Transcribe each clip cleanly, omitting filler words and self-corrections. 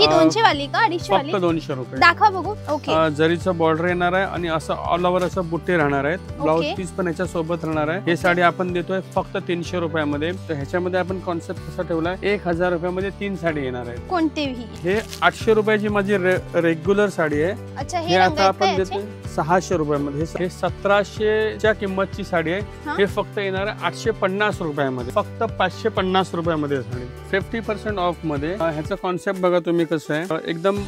ही 200 वाली का 250 वाली? फक्त 200 रुपये. दाखवा बघू. ओके. जरीचं बॉर्डर येणार आहे आणि असं ऑल ओव्हर असं बुट्टे राहणार आहेत. ब्लाउज पीस पण याच्या सोबत राहणार आहे. हे साडी आपण देतोय फक्त 300 रुपयामध्ये. तर ह्याच्यामध्ये आपण कॉन्सेप्ट कसा ठेवलाय 1000 रुपयामध्ये 3 साडी येणार आहेत. कोणतेही? हे 800 रुपयाची माझी रेग्युलर साडी आहे. अच्छा, हे आता आपण देतोय 600 रुपयामध्ये. हे 1700च्या किंमतची साडी आहे. हे फक्त येणार आहे 850 रुपयामध्ये. फक्त 550 रुपयामध्ये साडी 50% ऑफ मध्ये. ह्याचा कॉन्सेप्ट बघा तुम्ही कसं आहे. एकदम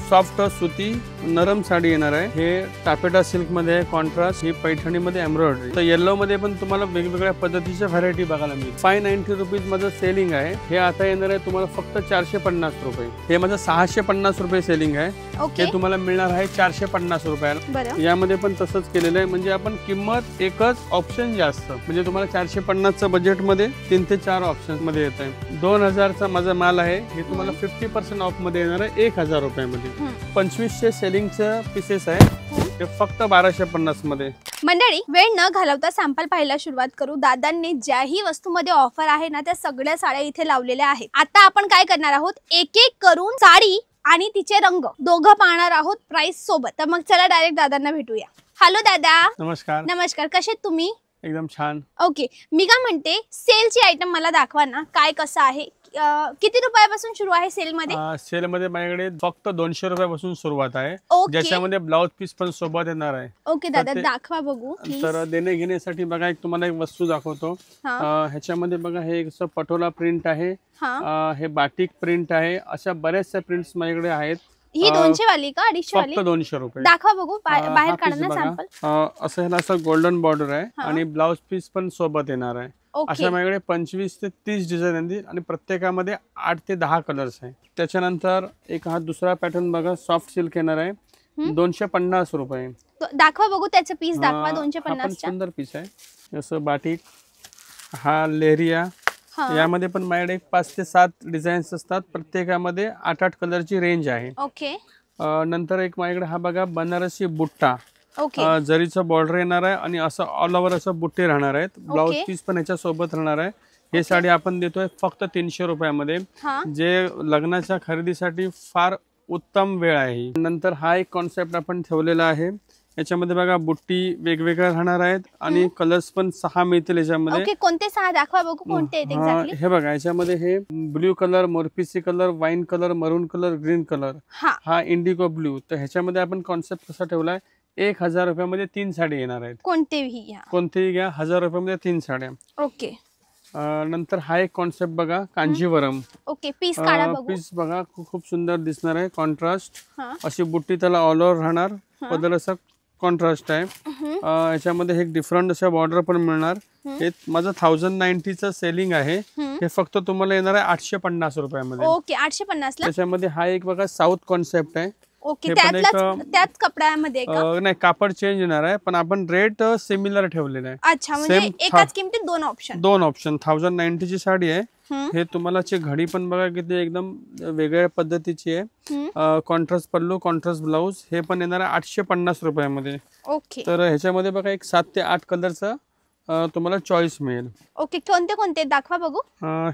सॉफ्ट सुती नरम साडी येणार आहे. हे टापेटा सिल्क मध्ये कॉन्ट्रास्ट. ही पैठणी मध्ये एम्ब्रॉयडरी. तर येलो मध्ये पण तुम्हाला वेगवेगळ्या पद्धतीच्या व्हरायटी बघायला मिळेल. 590 रुपीज माझं सेलिंग आहे. हे आता येणार आहे तुम्हाला फक्त 450 रुपये. हे माझं 650 रुपये सेलिंग आहे. हे तुम्हाला मिळणार आहे 450 रुपयाला. यामध्ये पण तसंच केलेलं आहे. म्हणजे आपण किंमत एकच, ऑप्शन जास्त. म्हणजे तुम्हाला 450चा बजेट मध्ये 3 ते 4 ऑप्शन मध्ये येत आहे. 2000चा माझा माल आहे. हे तुम्हाला 50% ऑफ मध्ये येणार आहे 1000 रुपयामध्ये. 2500 सेलिंगचं पीसेस आहे. हे फक्त 1250 मध्ये. मंडळी, वेळ न घालवता सॅम्पल पाहायला सुरुवात करू. दादांनी ज्याही वस्तूमध्ये ऑफर आहे ना, त्या सगळ्या साड्या इथे लावलेल्या आहेत. आता आपण काय करणार आहोत, एक एक करून साडी आणि तिचे रंग दोघं पाहणार आहोत प्राइस सोबत. तर मग चला डायरेक्ट दादांना भेटूया. हॅलो दादा. नमस्कार. नमस्कार, कसे आहेत तुम्ही? एकदम छान. ओके, मी काय म्हणते, सेलची आयटम मला दाखवा ना, काय कसं आहे, किती रुपयापासून सुरू आहे सेल मध्ये? सेल मध्ये माझ्याकडे फक्त 200 रुपयापासून सुरुवात आहे. ज्याच्यामध्ये ब्लाउज पीस पण सोबत येणार आहे. ओके दादा, दाखवा बघू. तर देणे घेण्यासाठी बघा एक तुम्हाला एक वस्तू दाखवतो. ह्याच्यामध्ये बघा हे एक पटोला प्रिंट आहे. हे बाटिक प्रिंट आहे. अशा बऱ्याचशा प्रिंट्स माझ्याकडे आहेत. ही 200 वाली का 250 वाली? फक्त 200 रुपये. दाखवा बघू, बाहेर काढा सॅम्पल. असं ह्याला असं गोल्डन बॉर्डर आहे आणि ब्लाउज पीस पण सोबत येणार आहे. अशा माझ्याकडे 25 ते 30 डिझाईन आहेत आणि प्रत्येकामध्ये 8 ते 10 कलर्स आहे. त्याच्यानंतर एक हा दुसरा पॅटर्न बघा, सॉफ्ट सिल्क येणार आहे. 250 रुपये. दाखवा बघू त्याचं पीस दाखवा. 250 सुंदर पीस आहे. असं बाटिक. हा लेरिया. यामध्ये पण माझ्याकडे 5 ते 7 डिझाईन्स असतात. प्रत्येकामध्ये 8-8 कलरची रेंज आहे. ओके. नंतर एक माझ्याकडे हा बघा बनारसी बुट्टा. जरीचं बॉर्डर येणार आहे आणि असं ऑल ओव्हर असं बुट्टे राहणार आहेत. ब्लाउज पीस पण याच्या सोबत राहणार आहे. हे साडी आपण देतोय फक्त 300 रुपयामध्ये. जे लग्नाच्या खरेदीसाठी फार उत्तम वेळ आहे. नंतर हा एक कॉन्सेप्ट आपण ठेवलेला आहे. याच्यामध्ये बघा बुट्टी वेगवेगळ्या राहणार आहेत आणि कलर्स पण 6 मिळतील याच्यामध्ये. कोणते 6 दाखवा बघू, कोणते आहेत एक्झॅक्टली? हे बघा, याच्यामध्ये हे ब्ल्यू कलर, मोरपिसी colour, wine colour, maroon colour, green colour, हा इंडिगो ब्ल्यू. तर ह्याच्यामध्ये आपण कॉन्सेप्ट कसा ठेवलाय 1000 रुपयामध्ये 3 साडी येणार आहेत. कोणतेही घ्या 1000 रुपयामध्ये 3 साड्या. ओके. नंतर हा एक कॉन्सेप्ट बघा, कांजीवरम. ओके, पीस काढा बघू. पीस बघा, खूप सुंदर दिसणार आहे. कॉन्ट्रास्ट अशी बुट्टी त्याला ऑल ओव्हर राहणार. पदर असं कॉन्ट्रास्ट आहे. याच्यामध्ये एक डिफरंट अशा बॉर्डर पण मिळणार. हे माझं 1090चं सेलिंग आहे. हे फक्त तुम्हाला येणार आहे 850 रुपयामध्ये. ओके, 850 ला. त्याच्यामध्ये हा एक बघा साऊथ कॉन्सेप्ट आहे. ओके, त्याच कपड्यामध्ये नाही, कापड चेंज येणार आहे पण आपण रेट सिमिलर ठेवलेला आहे. अच्छा, म्हणजे एकाच किमतीत दोन ऑप्शन. 1090ची साडी आहे. हे तुम्हाला घडी पण बघा किती एकदम वेगळ्या पद्धतीची आहे. कॉन्ट्रास्ट पल्लू, कॉन्ट्रास्ट ब्लाउज. हे पण येणार आहे 850 रुपयामध्ये. ओके. तर ह्याच्यामध्ये बघा एक 7 ते 8 कलरचा तुम्हाला चॉईस मिळेल. ओके, कोणते कोणते दाखवा बघू.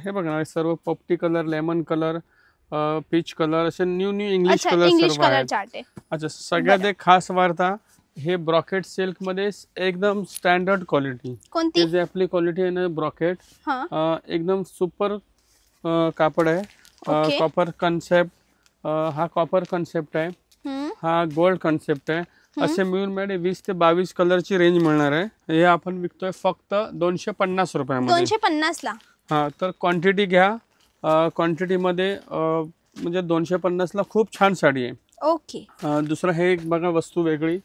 हे बघा, सर्व पोपटी colour, lemon colour, peach colour, असे न्यू इंग्लिश कलर सर्व आहेत. अच्छा, सगळ्यात एक खास वार्ता, हे ब्रॉकेट सिल्क मध्ये एकदम स्टँडर्ड क्वालिटी. कोणती? जे आपली क्वालिटी आहे ना ब्रॉकेट, एकदम सुपर कापड आहे. Copper concept. हा कॉपर कॉन्सेप्ट आहे. हा गोल्ड कॉन्सेप्ट आहे. असे मिळून मॅडम 20 ते 22 कलरची रेंज मिळणार आहे. हे आपण विकतोय फक्त 250 रुपयामध्ये. 250 ला. हा, तर क्वांटिटी घ्या. क्वांटिटी मध्ये म्हणजे 250 ला खूप छान साडी आहे. ओके. दुसरं हे एक बघा वस्तू वेगळी,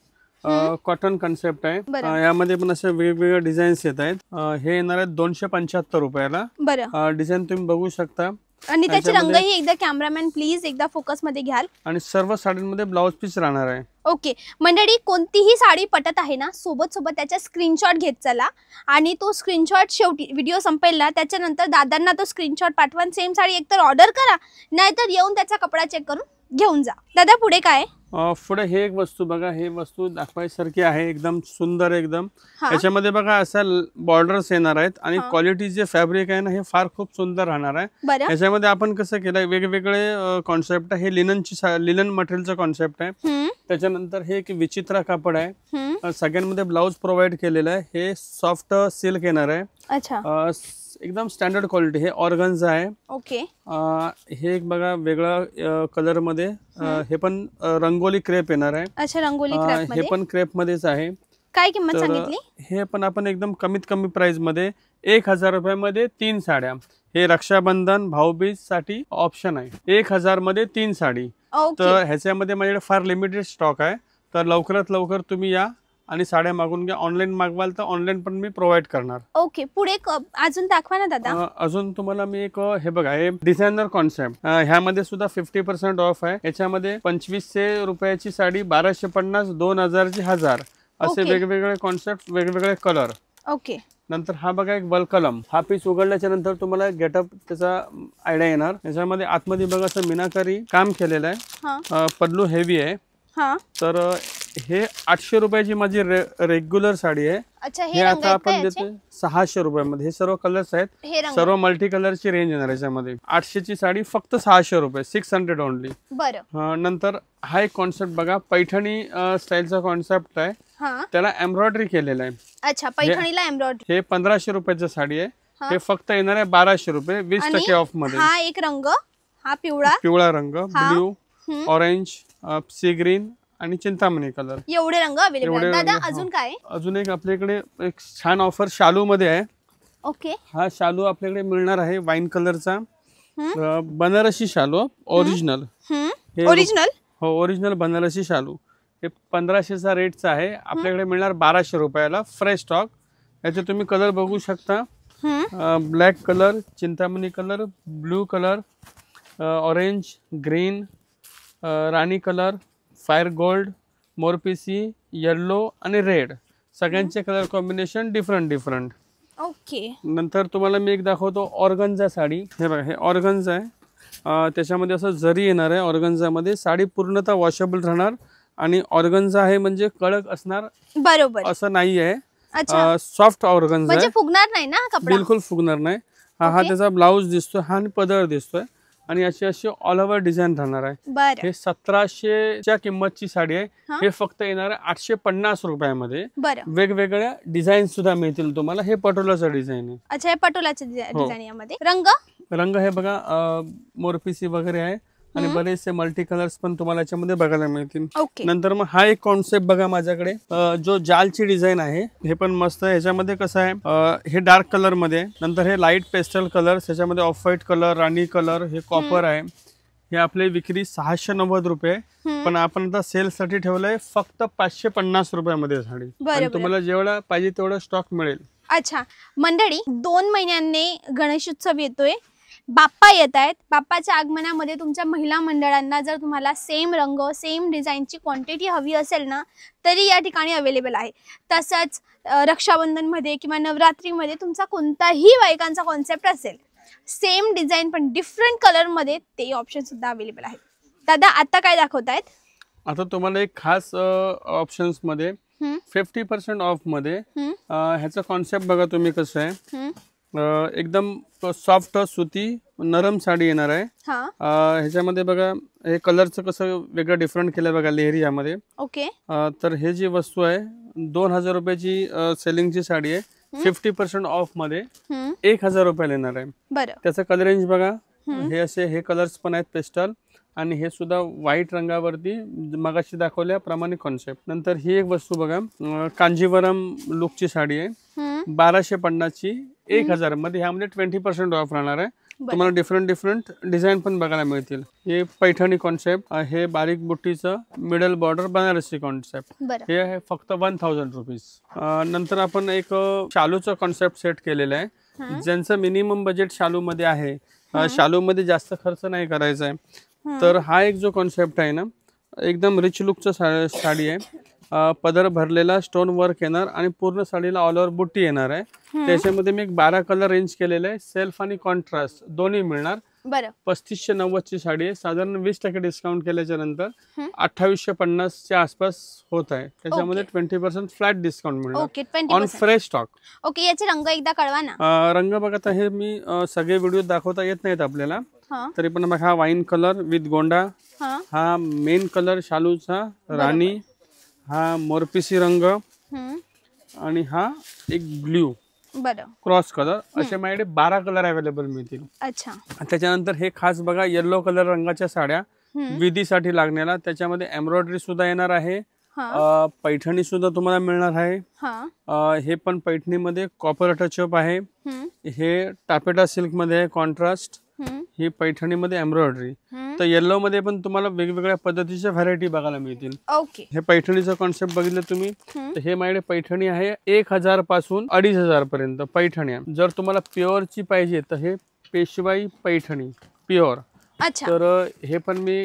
कॉटन कॉन्सेप्ट आहे. यामध्ये पण असे वेगवेगळे डिझाईन्स येत आहेत. हे येणार आहेत 275 रुपयाला. डिझाईन तुम्ही बघू शकता. आणि त्याचे रंगही एकदा कॅमेरामॅन प्लीज एकदा फोकस मध्ये घ्याल. आणि सर्व साडींमध्ये ब्लाउज पीस राहणार आहे. ओके मंडळी, कोणतीही साडी पटत आहे ना, सोबत सोबत त्याचा स्क्रीनशॉट घेत चला आणि तो स्क्रीनशॉट शेवटी व्हिडिओ संपेल त्याच्यानंतर दादांना तो स्क्रीनशॉट पाठवा. सेम साडी एकतर ऑर्डर करा, नाहीतर येऊन त्याचा कपडा चेक करून घेऊन जा. दादा पुढे काय? पुढे हे एक वस्तू बघा, हे वस्तू दाखवायसारखी आहे, एकदम सुंदर एकदम. याच्यामध्ये बघा असा बॉर्डर्स येणार आहेत आणि क्वालिटी जे फॅब्रिक आहे ना हे फार खूप सुंदर राहणार आहे. याच्यामध्ये आपण कसं केलंय वेगवेगळे कॉन्सेप्ट आहे. हे लिनन मटेरियलचं कॉन्सेप्ट आहे. त्याच्यानंतर हे एक विचित्र कापड आहे. सगळ्यांमध्ये ब्लाउज प्रोव्हाइड केलेलं आहे. हे सॉफ्ट सिल्क येणार आहे. एकदम स्टँडर्ड क्वालिटी. हे ऑर्गन्झा आहे. ओके. हे एक बघा वेगळा कलर मध्ये. हे पण रंगोली क्रेप येणार आहे. अच्छा, रंगोली क्रेप मध्ये. हे पण क्रेप मध्येच आहे. काय किंमत सांगितली? हे पण आपण एकदम कमीत कमी प्राइस मध्ये 1000 रुपयामध्ये 3 साड्या. हे रक्षाबंधन भाऊबीज साठी ऑप्शन आहे. 1000 मध्ये 3 साडी. तर ह्याच्यामध्ये माझ्याकडे फार लिमिटेड स्टॉक आहे. तर लवकरात लवकर तुम्ही या आणि साड्या मागून घ्या. ऑनलाईन मागवाल तर ऑनलाईन पण मी प्रोव्हाइड करणार. ओके. पुढे अजून दाखवा ना दादा. अजून तुम्हाला मी एक हे बघा, हे डिझायनर कॉन्सेप्ट. ह्यामध्ये सुद्धा 50% ऑफ आहे. याच्यामध्ये 2500 रुपयाची साडी, 1250, 2000 ची 1000 असे वेगवेगळे कॉन्सेप्ट, वेगवेगळे कलर. ओके. नंतर हा बघा एक वलकलम. हा पीस उघडल्याच्या नंतर तुम्हाला गेटअप त्याचा आयडिया येणार. याच्यामध्ये आतमध्ये बघा असं मीनाकारी काम केलेलं आहे. पल्लू हेवी आहे. तर हे 800 रुपयाची माझी रेग्युलर साडी आहे. हे आता आपण देतो 600 रुपयामध्ये. हे सर्व कलर्स आहेत. सर्व मल्टी कलरची रेंज येणार याच्यामध्ये. 800 ची साडी फक्त 600 रुपये, 600 ओनली. नंतर हा एक कॉन्सेप्ट बघा, पैठणी स्टाईलचा कॉन्सेप्ट आहे. त्याला एम्ब्रॉयडरी केलेला आहे. अच्छा, पैठणीला एम्ब्रॉयडरी. हे 1500 रुपयाची साडी आहे. हे फक्त येणार आहे 1200 रुपये, 20% ऑफ मध्ये. हा एक रंग, हा पिवळा रंग, ब्ल्यू, ऑरेंज, सी ग्रीन आणि चिंतामणी कलर. एवढे रंग अवेलेबल. दादा अजून काय? अजून एक आपल्याकडे एक छान ऑफर शालू मध्ये आहे. ओके. हा शालू आपल्याकडे मिळणार आहे वाईन कलरचा. बनारसी शालू ओरिजिनल. हो, ओरिजिनल बनारसी शालू. हे 1500चा रेटचा आहे. आपल्याकडे मिळणार 1200 रुपयाला. Fresh stock. याचे तुम्ही कलर बघू शकता. ब्लॅक कलर, चिंतामणी colour, blue colour, orange, green, राणी कलर, फायर गोल्ड, मोरपिसी, येल्लो आणि रेड. सगळ्यांचे कलर कॉम्बिनेशन डिफरंट. ओके. नंतर तुम्हाला मी एक दाखवतो ऑर्गन्झा साडी. हे बघा, हे ऑर्गन्झा आहे. त्याच्यामध्ये असं जरी येणार आहे. ऑर्गन्झामध्ये साडी पूर्णतः वॉशेबल राहणार आणि ऑर्गन्झा आहे म्हणजे कडक असणार, बरोबर असं नाही आहे. सॉफ्ट ऑर्गन्झा आहे. फुगणार नाही ना कपडा? बिलकुल फुगणार नाही. हा त्याचा ब्लाउज दिसतोय, हा पदर दिसतोय आणि अशी ऑल ओव्हर डिझाईन राहणार आहे. हे 1700च्या किंमतची साडी आहे. हे फक्त येणार आहे 850 रुपयामध्ये. वेगवेगळ्या डिझाईन सुद्धा मिळतील तुम्हाला. हे पटोलाचं डिझाईन आहे. अच्छा, हे पटोलाचं डिझाईन. यामध्ये रंग हे बघा मोरपिसी वगैरे आहे आणि बरेचसे मल्टी कलर्स पण तुम्हाला याच्यामध्ये बघायला मिळतील. नंतर मग हा एक कॉन्सेप्ट बघा माझ्याकडे, जो जालची डिझाईन आहे. हे पण मस्त आहे. ह्याच्यामध्ये कसं आहे, हे डार्क कलर मध्ये. नंतर हे लाईट पेस्टल कलर, ह्याच्यामध्ये ऑफ व्हाईट कलर, राणी कलर, हे कॉपर आहे. हे आपली विक्री 690 रुपये, पण आपण आता सेल साठी ठेवलंय फक्त 550 रुपयामध्ये साडी. आणि तुम्हाला जेवढा पाहिजे तेवढा स्टॉक मिळेल. अच्छा मंडळी, 2 महिन्यांनी गणेशोत्सव येतोय. बाप्पा येत आहेत. बाप्पाच्या आगमनामध्ये तुमच्या महिला मंडळांना जर तुम्हाला सेम रंग, सेम डिझाईनची क्वांटिटी हवी असेल ना, तरी या ठिकाणी अवेलेबल आहे. तसंच रक्षाबंधनमध्ये किंवा नवरात्रीमध्ये तुमचा कोणताही बायकांचा कॉन्सेप्ट असेल, सेम डिझाईन पण डिफरंट कलरमध्ये, ते ऑप्शन सुद्धा अवेलेबल आहेत. दादा आता काय दाखवतायत? आता तुम्हाला एक खास ऑप्शन्स मध्ये 50% ऑफ मध्ये ह्याचा कॉन्सेप्ट बघा तुम्ही कसं आहे. एकदम सॉफ्ट सुती नरम साडी येणार आहे. ह्याच्यामध्ये बघा हे कलरचं कसं वेगळं डिफरंट केलं बघा, लेहरी यामध्ये. ओके. तर हे जी वस्तू आहे 2000 रुपयाची सेलिंगची साडी आहे. 50% ऑफ मध्ये 1000 रुपयाला येणार आहे. त्याचा कलर रेंज बघा. हे असे हे कलर्स पण आहेत पेस्टल आणि हे सुद्धा व्हाईट रंगावरती मगाशी दाखवल्याप्रमाणे कॉन्सेप्ट. नंतर ही एक वस्तू बघा, कांजीवरम लुकची साडी आहे. 1250 ची 1000 मध्ये. ह्यामध्ये 20% ऑफ राहणार आहे. तुम्हाला डिफरंट डिझाईन पण बघायला मिळतील. हे पैठणी कॉन्सेप्ट, हे बारीक बुट्टीचं मिडल बॉर्डर बनारसी कॉन्सेप्ट. हे आहे फक्त 1000 रुपीज. नंतर आपण एक शालूचं कॉन्सेप्ट सेट केलेलं आहे. ज्यांचं मिनिमम बजेट शालू मध्ये आहे, शालू मध्ये जास्त खर्च नाही करायचा आहे, तर हा एक जो कॉन्सेप्ट आहे ना, एकदम रिच लुकचं साडी आहे. पदर भरलेला स्टोन वर्क येणार आणि पूर्ण साडीला ऑल ओव्हर बुट्टी येणार आहे. त्याच्यामध्ये मी एक 12 कलर रेंज केलेले आहे. सेल्फ आणि कॉन्ट्रास्ट दोन्ही मिळणार. बरं 3590 ची साडी आहे, साधारण 20% डिस्काउंट केल्याच्या नंतर 2850 च्या आसपास होत आहे. त्याच्यामध्ये 20% फ्लॅट डिस्काउंट मिळणार. Okay on fresh stock. Okay, याचे रंग एकदा कळवा ना. रंग बघा, आता हे मी सगळे व्हिडिओ दाखवता येत नाहीत आपल्याला, तरी पण बघा हा वाईन कलर विथ गोंडा, हा मेन कलर शालूचा राणी, हा मोरपिसी रंग आणि हा एक ब्ल्यू क्रॉस कलर, असे माझ्याकडे 12 कलर अवेलेबल मिळतील. अच्छा. त्याच्यानंतर हे खास बघा येलो कलर रंगाच्या साड्या विधीसाठी लागण्याला, त्याच्यामध्ये एम्ब्रॉयडरी सुद्धा येणार आहे, पैठणी सुद्धा तुम्हाला मिळणार आहे. हे पण पैठणीमध्ये कॉपर टचअप आहे, हे टापेटा सिल्क मध्ये आहे कॉन्ट्रास्ट, ही पैठणीमध्ये एम्ब्रॉयडरी. तर येलो मध्ये पण तुम्हाला वेगवेगळ्या पद्धतीच्या व्हरायटी बघायला मिळतील. ओके. हे पैठणीचा कॉन्सेप्ट बघितलं तुम्ही तर हे माझ्याकडे पैठणी आहे 1000 पासून 2500 पर्यंत पैठण्या. जर तुम्हाला प्युअरची पाहिजे तर हे पेशवाई पैठणी प्युअर. तर हे पण मी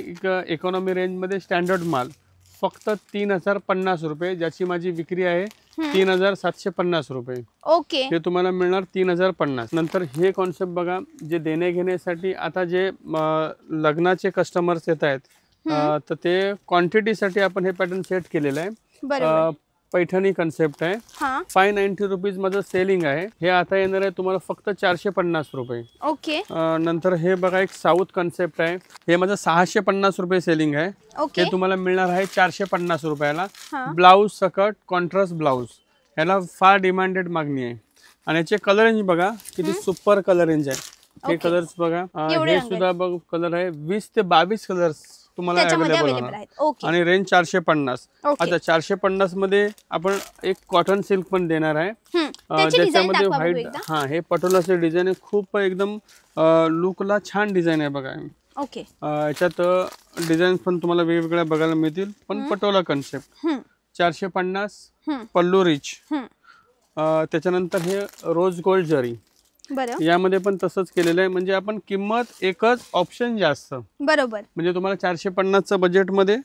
इकॉनॉमी रेंज मध्ये स्टँडर्ड माल फक्त 3050 रुपये, ज्याची माझी विक्री आहे 3750 रुपये. ओके. हे तुम्हाला मिळणार 3050. नंतर हे कॉन्सेप्ट बघा, जे देणे घेण्यासाठी आता जे लग्नाचे कस्टमर्स येत आहेत तर ते क्वांटिटीसाठी आपण हे पॅटर्न सेट केलेलं आहे. पैठणी कन्सेप्ट आहे. 590 रुपीज माझं सेलिंग आहे. हे आता येणार आहे तुम्हाला फक्त 450 रुपये. ओके. नंतर हे बघा एक साऊथ कन्सेप्ट आहे, हे माझं 650 रुपये सेलिंग आहे. हे तुम्हाला मिळणार आहे 450 रुपयाला. ब्लाऊज सकट कॉन्ट्रास्ट ब्लाऊज, ह्याला फार डिमांडेड मागणी आहे. आणि याचे कलर रेंज बघा किती सुपर कलर रेंज आहे. हे कलर्स बघा, हे सुद्धा बघ कलर आहे 20 ते 22 कलर्स तुम्हाला अवेलेबल होणार आणि रेंज 450. आता 450 मध्ये आपण एक कॉटन सिल्क पण देणार आहे, ज्याच्यामध्ये व्हाईट, हे पटोलाचे डिझाईन आहे, खूप एकदम लुकला छान डिझाईन आहे बघा. ओके. याच्यात डिझाईन पण तुम्हाला वेगवेगळ्या बघायला मिळतील, पण पटोला कन्सेप्ट. 450 पल्लू रिच. त्याच्यानंतर हे रोज गोल्ड जरी, यामध्ये पण तसंच केलेलं आहे. म्हणजे आपण किंमत एकच, ऑप्शन जास्त. बरोबर. म्हणजे तुम्हाला 450च्या बजेट मध्ये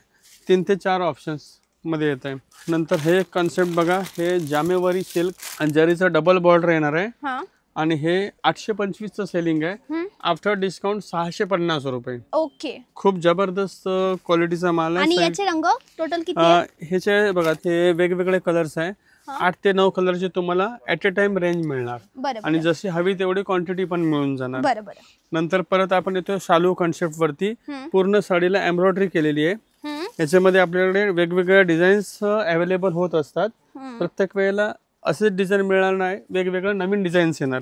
3 ते 4 ऑप्शन्स मध्ये येत आहे. नंतर हे कन्सेप्ट बघा, हे जामेवारी सिल्क आणि जरीचा डबल बॉर्डर येणार आहे आणि हे 825चं सेलिंग आहे. आफ्टर डिस्काउंट 650 रुपये. ओके. खूप जबरदस्त क्वालिटीचा माल आहे. आणि याचे रंग टोटल किती आहे? ह्याचे बघा, हे वेगवेगळे कलर्स आहे. 8 ते 9 कलरचे तुम्हाला ऍट अ टाइम रेंज मिळणार आणि जशी हवी तेवढी क्वांटिटी पण मिळून जाणार. नंतर परत आपण येतो शालू कॉन्सेप्ट वरती. पूर्ण साडीला एम्ब्रॉयडरी केलेली आहे. याच्यामध्ये आपल्याकडे वेगवेगळ्या डिझाईन्स अवेलेबल होत असतात. प्रत्येक वेळेला असेच डिझाईन मिळणार नाही, वेगवेगळ्या नवीन डिझाईन्स येणार.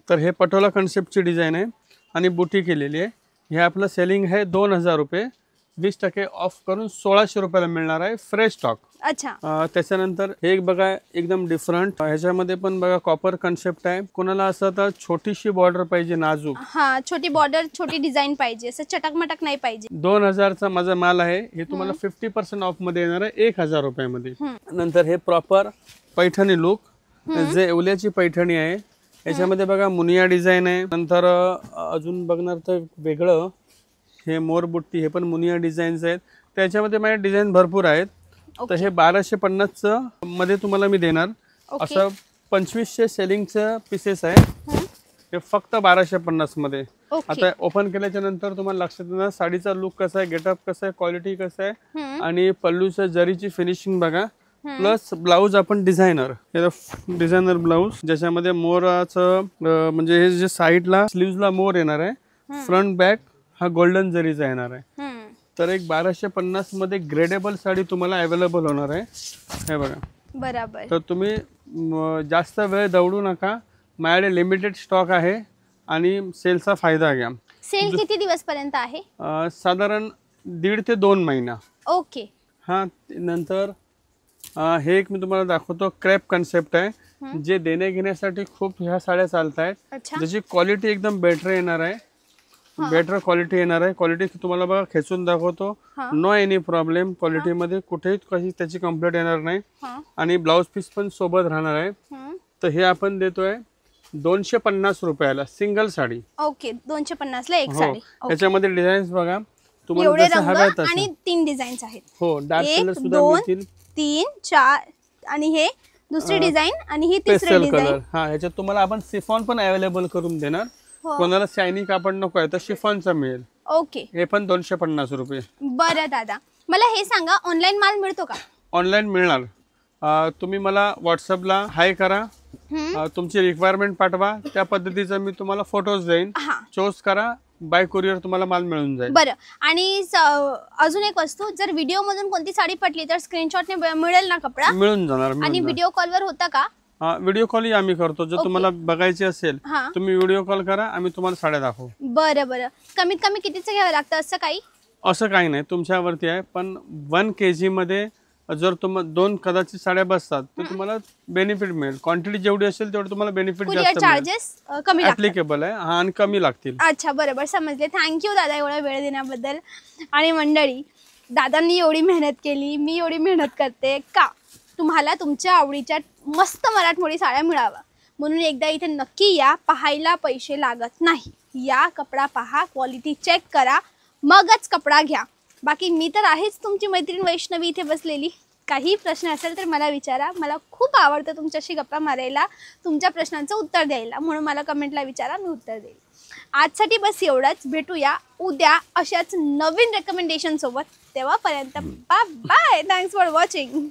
तर हे पटोला कॉन्सेप्टची डिझाईन आहे आणि बुटी केलेली आहे. हे आपलं सेलिंग आहे 2000 रुपये, 20% ऑफ करून 1600 रुपयाला मिळणार आहे फ्रेश स्टॉक. अच्छा. त्याच्यानंतर हे एक बघा एकदम डिफरंट, ह्याच्यामध्ये पण बघा कॉपर कन्सेप्ट आहे. कोणाला असं तर छोटीशी बॉर्डर पाहिजे, नाजूक, छोटी बॉर्डर, छोटी डिझाईन पाहिजे, असं चटकमटक नाही पाहिजे. 2000चा माझा माल आहे. हे तुम्हाला 50% ऑफ मध्ये येणार आहे 1000 रुपयामध्ये. नंतर हे प्रॉपर पैठणी लुक, जे येवल्याची पैठणी आहे. याच्यामध्ये बघा मुनिया डिझाईन आहे. नंतर अजून बघणार तर वेगळं हे मोरबुट्टी, हे पण मुनिया डिझाईन्स आहेत. त्याच्यामध्ये माझे डिझाईन भरपूर आहेत. तर हे 1250 मध्ये तुम्हाला मी देणार. असं 2500 सेलिंगचं पीसेस आहे, हे फक्त 1250 मध्ये. आता ओपन केल्याच्या नंतर तुम्हाला लक्षात येणार साडीचा लुक कसा आहे, गेटअप कसं आहे, क्वालिटी कसं आहे आणि पल्लूच्या जरीची फिनिशिंग बघा. प्लस ब्लाऊज आपण डिझायनर ब्लाऊज, ज्याच्यामध्ये मोराचं म्हणजे हे जे साईडला स्लीव्हजला मोर येणार आहे, फ्रंट बॅक हा गोल्डन जरीचा येणार आहे. तर एक 1250 मध्ये ग्रेडेबल साडी तुम्हाला अवेलेबल होणार आहे. हे बघा. बरोबर. तर तुम्ही जास्त वेळ दौडू नका, माझ्याकडे लिमिटेड स्टॉक आहे आणि सेलचा फायदा घ्या. सेल किती दिवस पर्यंत आहे? साधारण 1.5 ते 2 महिना. ओके. नंतर हे एक मी तुम्हाला दाखवतो, क्रॅप कन्सेप्ट आहे, जे देणे घेण्यासाठी खूप ह्या साड्या चालत आहेत. ज्याची क्वालिटी एकदम बेटर येणार आहे, बेटर क्वालिटी येणार आहे. क्वालिटी तुम्हाला बघा खेचून दाखवतो, नो एनी प्रॉब्लेम. क्वालिटी मध्ये कुठेही कशी त्याची कंप्लेंट येणार नाही आणि ब्लाउज पीस पण सोबत राहणार आहे. तर हे आपण देतोय 250 रुपयाला सिंगल साडी. ओके. 250 ला एक साडी. याच्यामध्ये डिझाईन्स बघा तुम्हाला जसं हव्या तसं. आणि 3 डिझाईन्स आहेत. हो, डार्क कलर सुद्धा मिळतील. 3, 4 आणि हे दुसरी डिझाईन आणि ही तिसरी डिझाईन. ह्याच्यात तुम्हाला आपण सिफॉन पण अवेलेबल करून देणार. कोणाला शायनी कापड नको आहे तर शिफॉनचा मिळेल. ओके, हे पण 250 रुपये. बरं दादा, मला हे सांगा ऑनलाईन माल मिळतो का? ऑनलाईन मिळणार. तुम्ही मला व्हॉट्सअपला हाय करा, तुमची रिक्वायरमेंट पाठवा, त्या पद्धतीचा मी तुम्हाला फोटोज देईन. चूज करा, बाय कुरिअर तुम्हाला माल मिळून जाईल. बरं, आणि अजून एक वस्तू, जर व्हिडिओ मधून कोणती साडी पटली तर स्क्रीनशॉटने मिळेल ना कपडा? मिळून जाणार. आणि व्हिडिओ कॉलवर होता का? व्हिडिओ कॉल आम्ही करतो. जर तुम्हाला बघायची असेल तुम्ही व्हिडिओ कॉल करा, आम्ही तुम्हाला साड्या दाखवू. बरं बरं, कमीत कमी कितीचं घ्यावं लागतं असं काही? असं काही नाही, तुमच्यावरती आहे. पण 1 kg मध्ये जर तुम्हाला 2 कदाचित साड्या बसतात तर तुम्हाला बेनिफिट मिळेल. क्वांटिटी जेवढी असेल तेवढं तुम्हाला बेनिफिट जास्त मिळेल. चार्जेस कमी ऍप्लिकेबल आहे आणि कमी लागतील. अच्छा, बरोबर समजले. थँक्यू दादा एवढा वेळ देण्याबद्दल. आणि मंडळी, दादांनी एवढी मेहनत केली, मी एवढी मेहनत करते का तुम्हाला तुमच्या आवडीच्या मस्त मराठमोळी साड्या मिळावा म्हणून एकदा इथे नक्की या. पाहायला पैसे लागत नाही. या, कपडा पहा, क्वालिटी चेक करा, मगच कपडा घ्या. बाकी मी तर आहेच तुमची मैत्रीण वैष्णवी इथे बसलेली. काही प्रश्न असेल तर मला विचारा. मला खूप आवडतं तुमच्याशी गप्पा मारायला, तुमच्या प्रश्नांचं उत्तर द्यायला, म्हणून मला कमेंटला विचारा, मी उत्तर देईल. आजसाठी बस एवढंच. भेटूया उद्या अशाच नवीन रेकमेंडेशन सोबत. तेव्हापर्यंत bye bye. Thanks for watching.